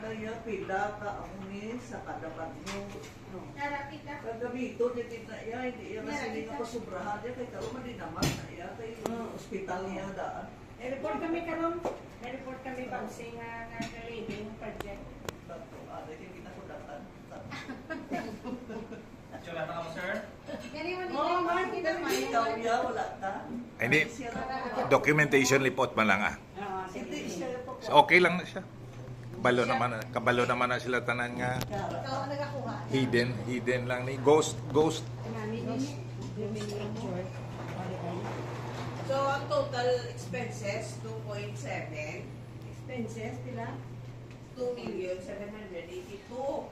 kaya pila ka ang ni sa kadapat nyo. Narapit ka. Kagabito, hindi na iya, hindi iya kasi hindi nga pasubrahan niya, kay karoon man din naman na iya, kay ospital niya daan. Report kami karon. Report kami pag nga living project. Tato, kaya kinakudatan. Wala na mo, sir? Oo, man, kita Ikaw niya, wala ka. Hindi. Siya na- Documentation report man lang ah. Hindi siya po. So, okay lang na siya. Kabalo naman na sila tanan nga Ikaw ang nagakuha. hidden lang ni ghost. So, ang total expenses, 2.7. Expenses, pila? 2,782,000.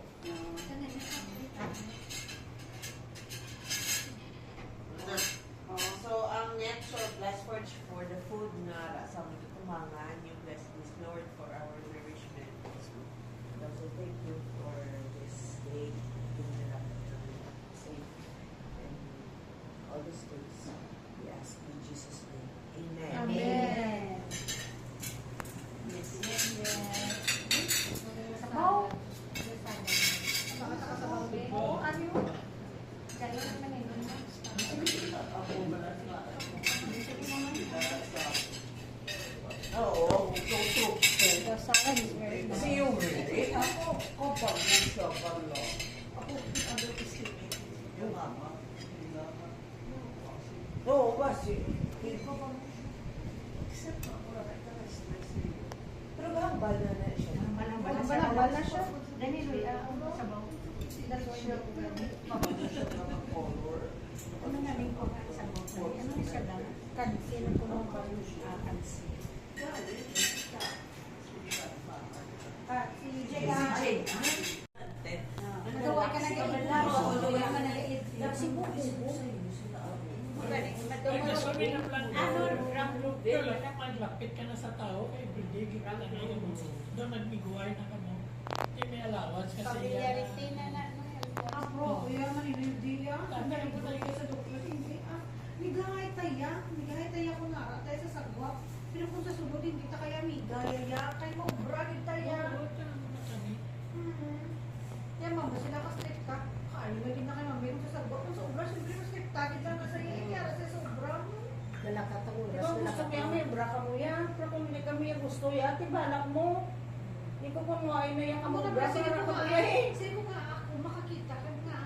So, ang net surplus for the food na sa mga tumangan, yung blessing is Lord for our nourishment. So, thank you for this day. Safe and all these things. We ask in Jesus' name. Amen. Amen. Yes, yes, yes. Sabaw. Oo, ano yun? Kaya naman yun. Oo, true. The salad is very nice. Kasi yung really, ako pag siya pala. Ako, underestimate yung mama. Oo, kasi. Except na, wala ka na-stress. Pero hambal na siya. Bala na siya. Dani, Luy, sabaw. That's why Siya, pamano siya naman color. ano nga rin ko nga sabaw. Ano na siya dala? Kansi na ko nung parang kansi. Si Jay. Nagawa ka na gawin lang. Nagawa ka na gawin. Sibo. Lapit ka na sa tao, kay everyday ka na ngayon. Doon nagbiguay na ka mo. Hindi may allowance kasi Familiarity na na. Bro, kuya, maninindi yan. Tanda Tanda ko tayo sa doktor. Hindi, migay taya ko na tayo sa sagwa. Pero kung sa sugod, hindi ta kaya migay, kay mo, bragid taya. Yan, mama, sila ka strip ka. Kaano na din na kayo, mami, sa sagwa. Kung sa obra, siyempre, mas strip ka. Kita na sa iya, kaya sa sobra. Dala ka to. Diba gusto ko yan, may bra ka mo yan. Pero kung hindi kami yung gusto yan, tibalak mo. Hindi ko kung ay na yan ka mo. Bra ka na ko yan. Sino nga ako makakita ka nga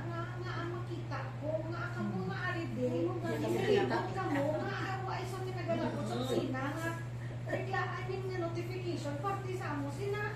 ang makita ko nga ako mo nga aride. Inilibot ka mo nga ako ay sa minagalakot sa sina nga reglaan yung notification parte sa mo sina